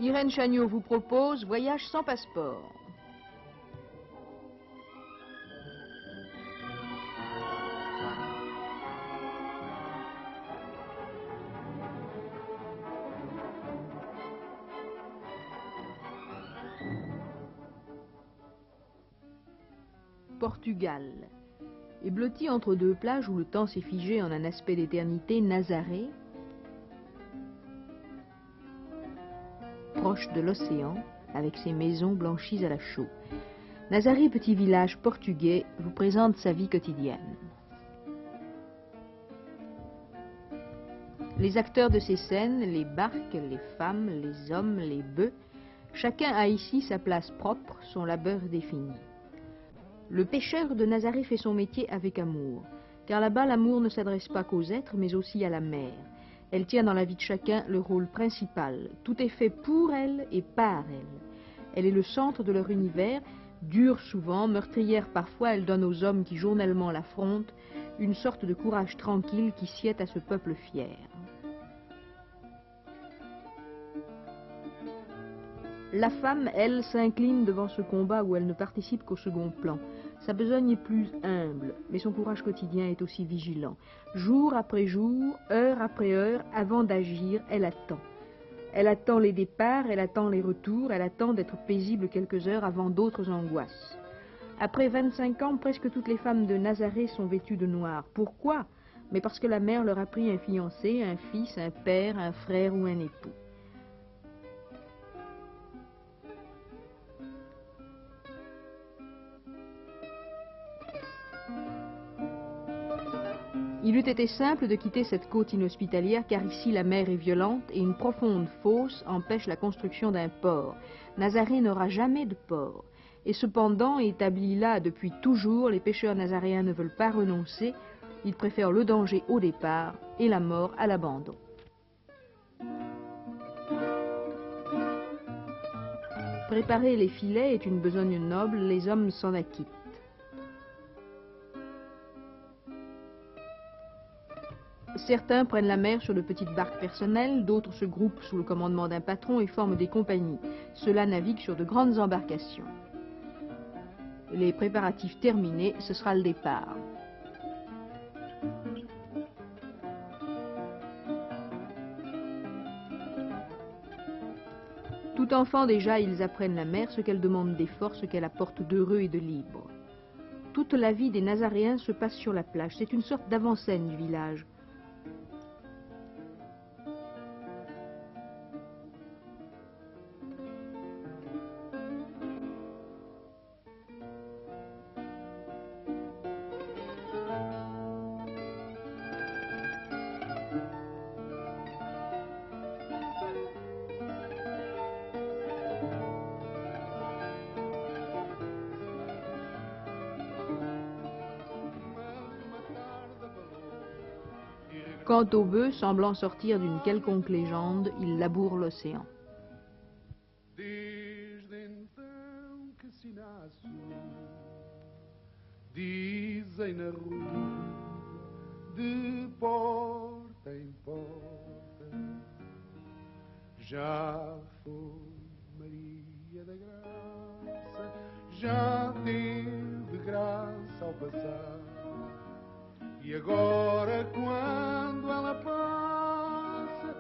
Irène Chagnot vous propose Voyage sans passeport. Portugal. Et blotti entre deux plages où le temps s'est figé en un aspect d'éternité, Nazaré, proche de l'océan, avec ses maisons blanchies à la chaux. Nazaré, petit village portugais, vous présente sa vie quotidienne. Les acteurs de ces scènes, les barques, les femmes, les hommes, les bœufs, chacun a ici sa place propre, son labeur défini. Le pêcheur de Nazaré fait son métier avec amour, car là-bas l'amour ne s'adresse pas qu'aux êtres, mais aussi à la mer. Elle tient dans la vie de chacun le rôle principal. Tout est fait pour elle et par elle. Elle est le centre de leur univers, dure souvent, meurtrière parfois, elle donne aux hommes qui journellement l'affrontent une sorte de courage tranquille qui sied à ce peuple fier. La femme, elle, s'incline devant ce combat où elle ne participe qu'au second plan. Sa besogne est plus humble, mais son courage quotidien est aussi vigilant. Jour après jour, heure après heure, avant d'agir, elle attend. Elle attend les départs, elle attend les retours, elle attend d'être paisible quelques heures avant d'autres angoisses. Après 25 ans, presque toutes les femmes de Nazaré sont vêtues de noir. Pourquoi? Mais parce que la mère leur a pris un fiancé, un fils, un père, un frère ou un époux. Il eût été simple de quitter cette côte inhospitalière car ici la mer est violente et une profonde fosse empêche la construction d'un port. Nazaré n'aura jamais de port. Et cependant, établis là depuis toujours, les pêcheurs nazaréens ne veulent pas renoncer. Ils préfèrent le danger au départ et la mort à l'abandon. Préparer les filets est une besogne noble, les hommes s'en acquittent. Certains prennent la mer sur de petites barques personnelles, d'autres se groupent sous le commandement d'un patron et forment des compagnies. Ceux-là naviguent sur de grandes embarcations. Les préparatifs terminés, ce sera le départ. Tout enfant déjà, ils apprennent la mer, ce qu'elle demande d'effort, ce qu'elle apporte d'heureux et de libre. Toute la vie des Nazaréens se passe sur la plage. C'est une sorte d'avant-scène du village. Quant aux bœufs, semblant sortir d'une quelconque légende, ils labourent l'océan. Dizem na rua, de porta em porta, já foi Maria da Graça, já teve graça ao passar, e agora quando ela passa,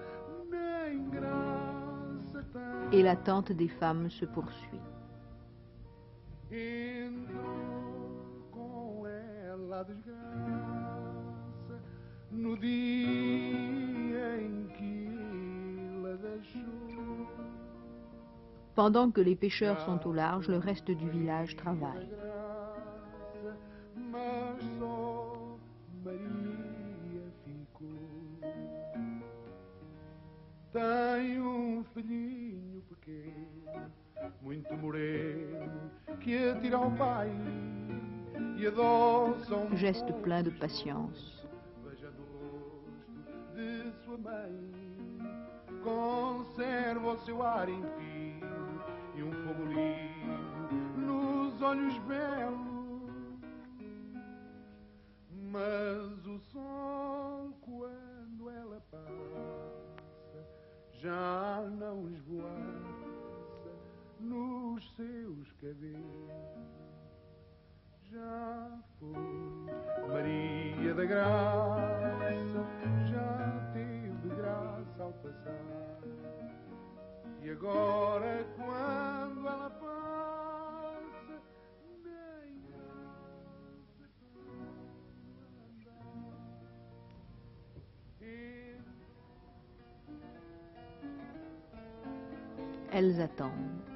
nem graça tem. Et l'attente des femmes se poursuit. A desgraça no dia em que la deixou. Pendant que les pêcheurs sont au large, le reste du village travaille. Mas só Maria ficou. Tem filhinho pequeno, muito moreno, que atira ao pai. Geste plein de patience. Beijando o rosto de sua mãe, conserva o seu ar impio e fogo lindo nos olhos belos. Mas o sol, quando ela passa, já não esvoaça seus cabelos. Já foi Maria da Graça, já teve graça ao passar. E agora quando ela passa, nem graça para andar. Elles attendent.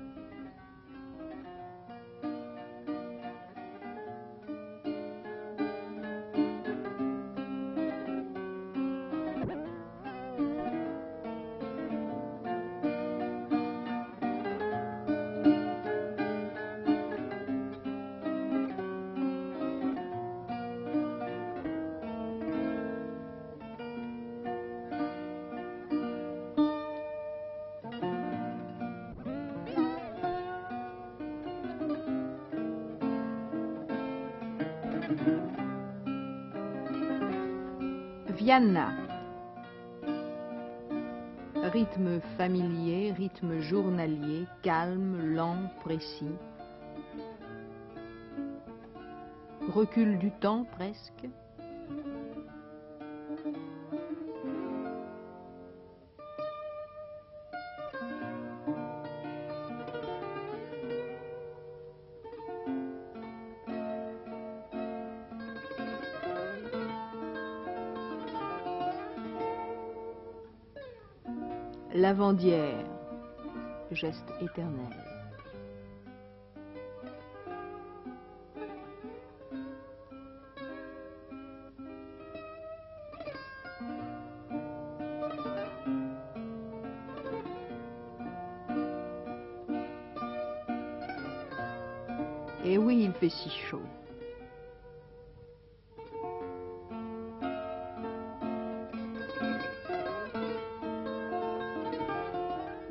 Vianna. Rythme familier, rythme journalier, calme, lent, précis. Recul du temps presque. Lavandière, geste éternel. Et oui, il fait si chaud.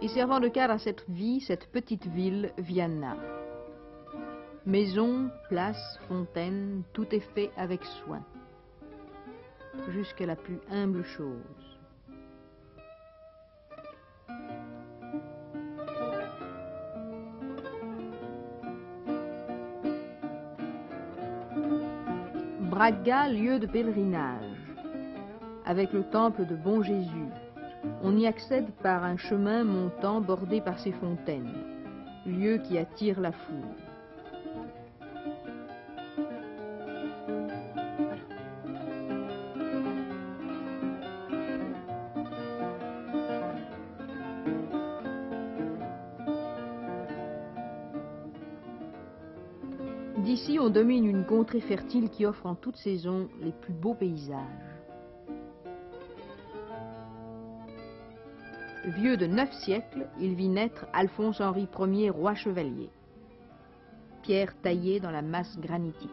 Et servant de cadre à cette vie, cette petite ville, Vianna. Maison, place, fontaine, tout est fait avec soin, jusqu'à la plus humble chose. Braga, lieu de pèlerinage, avec le temple de Bon Jésus. On y accède par un chemin montant bordé par ces fontaines, lieu qui attire la foule. D'ici, on domine une contrée fertile qui offre en toute saison les plus beaux paysages. Vieux de 9 siècles, il vit naître Alphonse-Henri Ier, roi chevalier. Pierre taillée dans la masse granitique.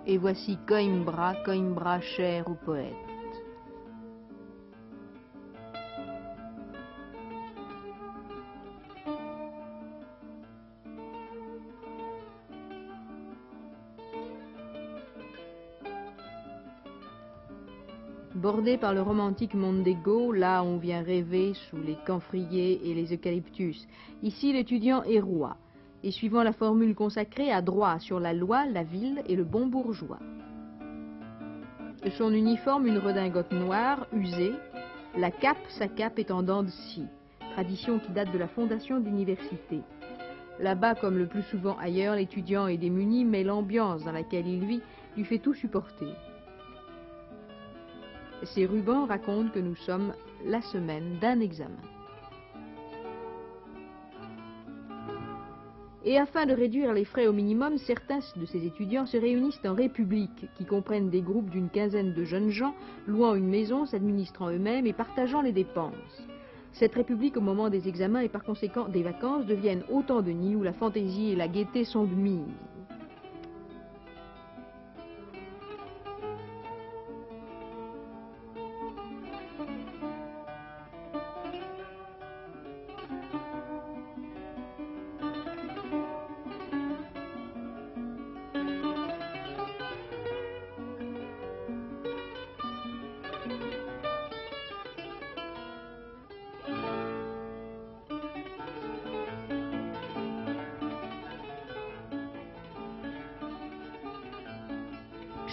Et voici Coimbra, cher au poète. Bordé par le romantique Mondego, là on vient rêver sous les camphriers et les eucalyptus. Ici l'étudiant est roi. Et suivant la formule consacrée, a droit sur la loi, la ville et le bon bourgeois. De son uniforme, une redingote noire, usée, sa cape est en dents de scie, tradition qui date de la fondation d'université. Là-bas, comme le plus souvent ailleurs, l'étudiant est démuni, mais l'ambiance dans laquelle il vit lui fait tout supporter. Ces rubans racontent que nous sommes la semaine d'un examen. Et afin de réduire les frais au minimum, certains de ces étudiants se réunissent en républiques, qui comprennent des groupes d'une quinzaine de jeunes gens, louant une maison, s'administrant eux-mêmes et partageant les dépenses. Cette république, au moment des examens et par conséquent des vacances, deviennent autant de nids où la fantaisie et la gaieté sont de mise.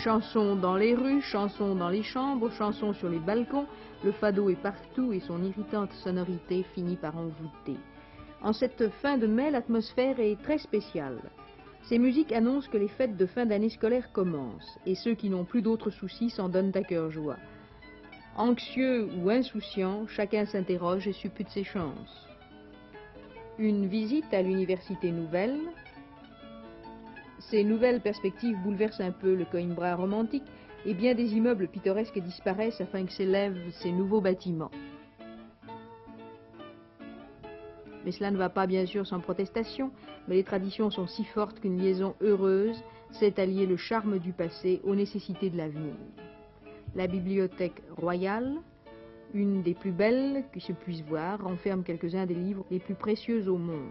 Chansons dans les rues, chansons dans les chambres, chansons sur les balcons, le fado est partout et son irritante sonorité finit par envoûter. En cette fin de mai, l'atmosphère est très spéciale. Ces musiques annoncent que les fêtes de fin d'année scolaire commencent, et ceux qui n'ont plus d'autres soucis s'en donnent à cœur joie. Anxieux ou insouciant, chacun s'interroge et suppute ses chances. Une visite à l'université nouvelle. Ces nouvelles perspectives bouleversent un peu le Coimbra romantique et bien des immeubles pittoresques disparaissent afin que s'élèvent ces nouveaux bâtiments. Mais cela ne va pas bien sûr sans protestation, mais les traditions sont si fortes qu'une liaison heureuse sait allier le charme du passé aux nécessités de l'avenir. La bibliothèque royale, une des plus belles qui se puisse voir, renferme quelques-uns des livres les plus précieux au monde.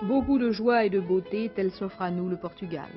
Beaucoup de joie et de beauté, tel s'offre à nous le Portugal.